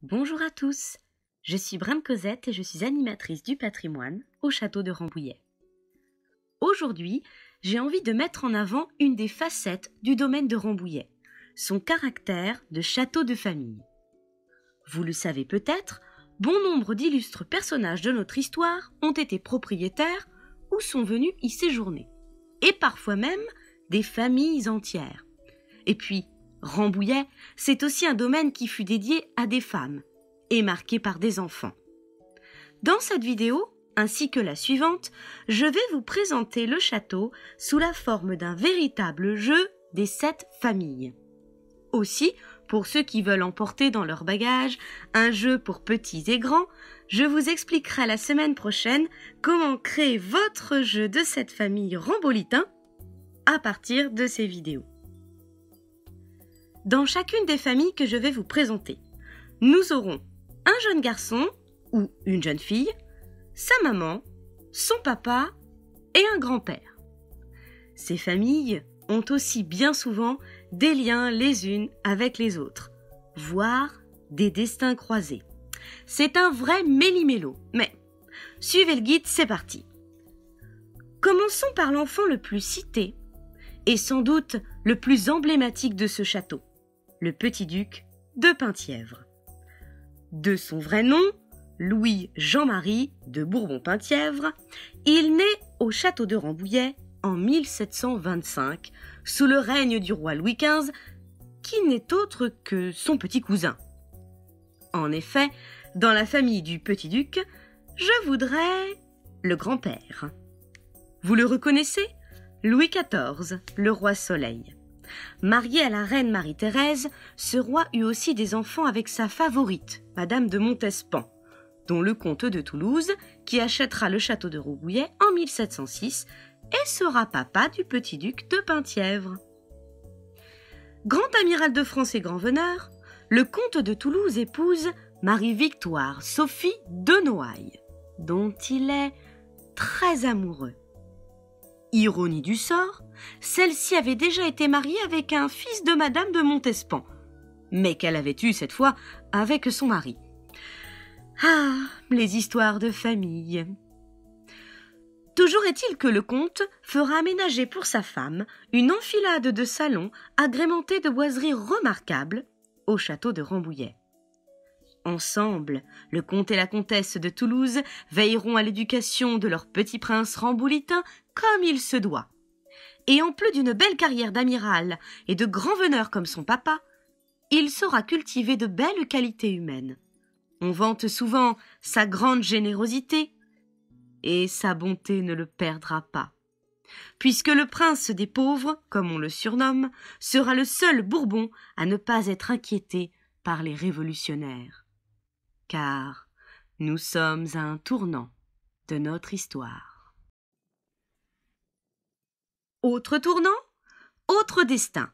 Bonjour à tous, je suis Brame Cosette et je suis animatrice du patrimoine au château de Rambouillet. Aujourd'hui, j'ai envie de mettre en avant une des facettes du domaine de Rambouillet, son caractère de château de famille. Vous le savez peut-être, bon nombre d'illustres personnages de notre histoire ont été propriétaires ou sont venus y séjourner, et parfois même des familles entières. Et puis, Rambouillet, c'est aussi un domaine qui fut dédié à des femmes et marqué par des enfants. Dans cette vidéo, ainsi que la suivante, je vais vous présenter le château sous la forme d'un véritable jeu des 7 familles. Aussi, pour ceux qui veulent emporter dans leur bagage un jeu pour petits et grands, je vous expliquerai la semaine prochaine comment créer votre jeu de cette famille rambolitain à partir de ces vidéos. Dans chacune des familles que je vais vous présenter, nous aurons un jeune garçon ou une jeune fille, sa maman, son papa et un grand-père. Ces familles ont aussi bien souvent des liens les unes avec les autres, voire des destins croisés. C'est un vrai méli-mélo, mais suivez le guide, c'est parti. Commençons par l'enfant le plus cité et sans doute le plus emblématique de ce château, le petit-duc de Penthièvre. De son vrai nom, Louis Jean-Marie de Bourbon-Penthièvre, il naît au château de Rambouillet en 1725, sous le règne du roi Louis XV, qui n'est autre que son petit cousin. En effet, dans la famille du petit-duc, je voudrais le grand-père. Vous le reconnaissez ? Louis XIV, le roi Soleil. Marié à la reine Marie-Thérèse, ce roi eut aussi des enfants avec sa favorite, Madame de Montespan, dont le comte de Toulouse, qui achètera le château de Rambouillet en 1706 et sera papa du petit-duc de Penthièvre. Grand amiral de France et grand veneur, le comte de Toulouse épouse Marie-Victoire Sophie de Noailles, dont il est très amoureux. Ironie du sort, celle-ci avait déjà été mariée avec un fils de Madame de Montespan, mais qu'elle avait eu cette fois avec son mari. Ah, les histoires de famille. Toujours est-il que le comte fera aménager pour sa femme une enfilade de salons agrémentée de boiseries remarquables au château de Rambouillet. Ensemble, le comte et la comtesse de Toulouse veilleront à l'éducation de leur petit prince ramboulitain comme il se doit. Et en plus d'une belle carrière d'amiral et de grand veneur comme son papa, il saura cultiver de belles qualités humaines. On vante souvent sa grande générosité, et sa bonté ne le perdra pas. Puisque le prince des pauvres, comme on le surnomme, sera le seul Bourbon à ne pas être inquiété par les révolutionnaires. Car nous sommes à un tournant de notre histoire. Autre tournant, autre destin.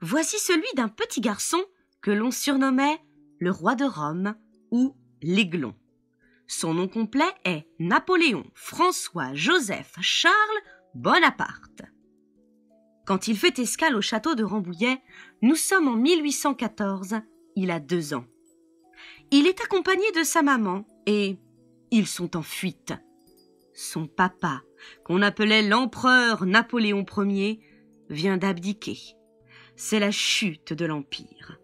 Voici celui d'un petit garçon que l'on surnommait le roi de Rome ou l'Aiglon. Son nom complet est Napoléon François Joseph Charles Bonaparte. Quand il fait escale au château de Rambouillet, nous sommes en 1814, il a 2 ans. Il est accompagné de sa maman et ils sont en fuite. Son papa, qu'on appelait l'empereur Napoléon Ier, vient d'abdiquer. C'est la chute de l'Empire.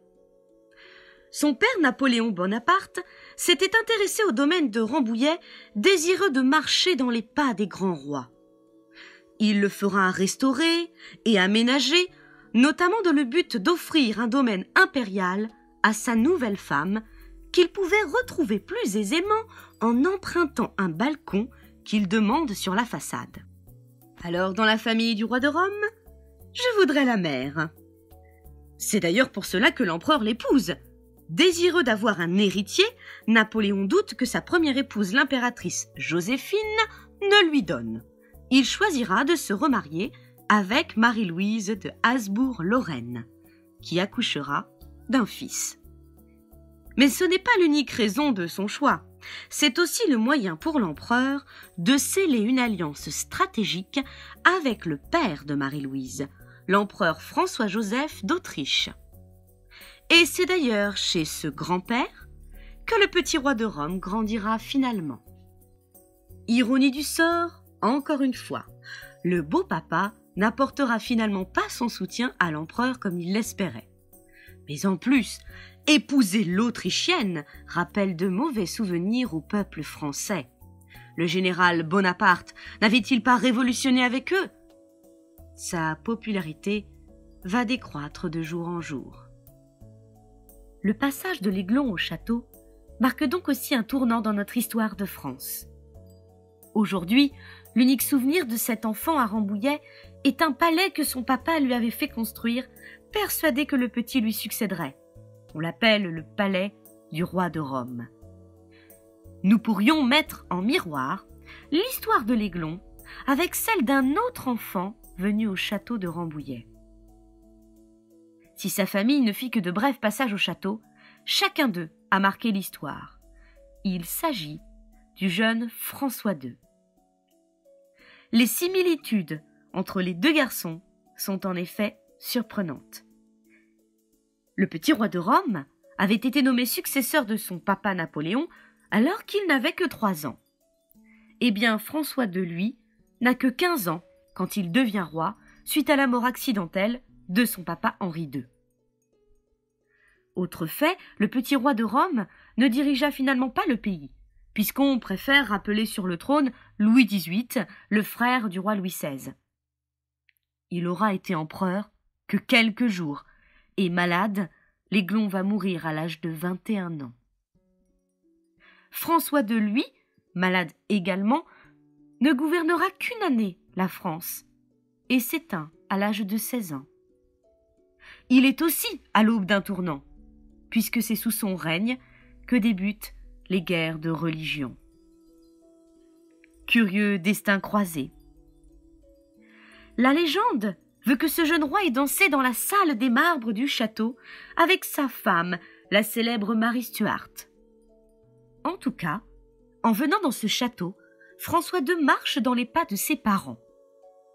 Son père Napoléon Bonaparte s'était intéressé au domaine de Rambouillet, désireux de marcher dans les pas des grands rois. Il le fera restaurer et aménager, notamment dans le but d'offrir un domaine impérial à sa nouvelle femme, qu'il pouvait retrouver plus aisément en empruntant un balcon qu'il demande sur la façade. Alors, dans la famille du roi de Rome, je voudrais la mère. C'est d'ailleurs pour cela que l'empereur l'épouse. Désireux d'avoir un héritier, Napoléon doute que sa première épouse, l'impératrice Joséphine, ne lui donne. Il choisira de se remarier avec Marie-Louise de Habsbourg-Lorraine, qui accouchera d'un fils. Mais ce n'est pas l'unique raison de son choix. C'est aussi le moyen pour l'empereur de sceller une alliance stratégique avec le père de Marie-Louise, l'empereur François-Joseph d'Autriche. Et c'est d'ailleurs chez ce grand-père que le petit roi de Rome grandira finalement. Ironie du sort, encore une fois, le beau papa n'apportera finalement pas son soutien à l'empereur comme il l'espérait. Mais en plus, épouser l'Autrichienne rappelle de mauvais souvenirs au peuple français. Le général Bonaparte n'avait-il pas révolutionné avec eux? Sa popularité va décroître de jour en jour. Le passage de l'Aiglon au château marque donc aussi un tournant dans notre histoire de France. Aujourd'hui, l'unique souvenir de cet enfant à Rambouillet est un palais que son papa lui avait fait construire, persuadé que le petit lui succéderait. On l'appelle le palais du roi de Rome. Nous pourrions mettre en miroir l'histoire de l'Aiglon avec celle d'un autre enfant venu au château de Rambouillet. Si sa famille ne fit que de brefs passages au château, chacun d'eux a marqué l'histoire. Il s'agit du jeune François II. Les similitudes entre les deux garçons sont en effet surprenantes. Le petit roi de Rome avait été nommé successeur de son papa Napoléon alors qu'il n'avait que 3 ans. Eh bien, François II, lui, n'a que 15 ans quand il devient roi suite à la mort accidentelle de son papa Henri II. Autre fait, le petit roi de Rome ne dirigea finalement pas le pays, puisqu'on préfère rappeler sur le trône Louis XVIII, le frère du roi Louis XVI. Il aura été empereur que quelques jours, et malade, l'Aiglon va mourir à l'âge de 21 ans. François II, lui, malade également, ne gouvernera qu'une année la France, et s'éteint à l'âge de 16 ans. Il est aussi à l'aube d'un tournant, puisque c'est sous son règne que débutent les guerres de religion. Curieux destin croisé. La légende veut que ce jeune roi ait dansé dans la salle des marbres du château avec sa femme, la célèbre Marie Stuart. En tout cas, en venant dans ce château, François II marche dans les pas de ses parents.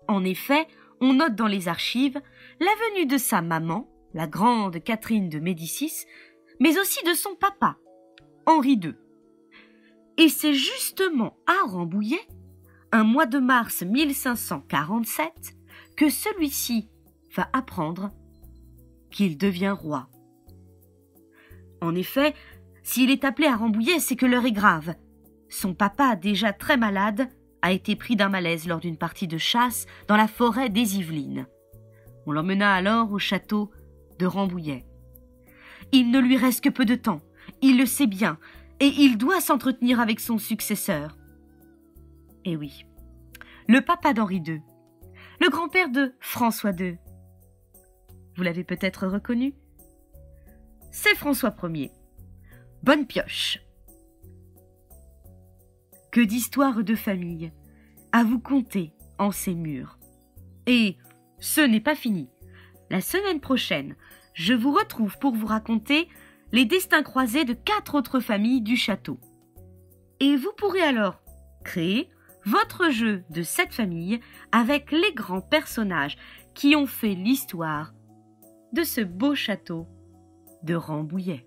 En effet, on note dans les archives la venue de sa maman, la grande Catherine de Médicis, mais aussi de son papa, Henri II. Et c'est justement à Rambouillet, un mois de mars 1547, que celui-ci va apprendre qu'il devient roi. En effet, s'il est appelé à Rambouillet, c'est que l'heure est grave. Son papa, déjà très malade, a été pris d'un malaise lors d'une partie de chasse dans la forêt des Yvelines. On l'emmena alors au château de Rambouillet. Il ne lui reste que peu de temps, il le sait bien, et il doit s'entretenir avec son successeur. Eh oui, le papa d'Henri II, le grand-père de François II. Vous l'avez peut-être reconnu? C'est François Ier. Bonne pioche! Que d'histoires de famille à vous conter en ces murs. Et ce n'est pas fini. La semaine prochaine, je vous retrouve pour vous raconter les destins croisés de 4 autres familles du château. Et vous pourrez alors créer votre jeu de cette famille avec les grands personnages qui ont fait l'histoire de ce beau château de Rambouillet.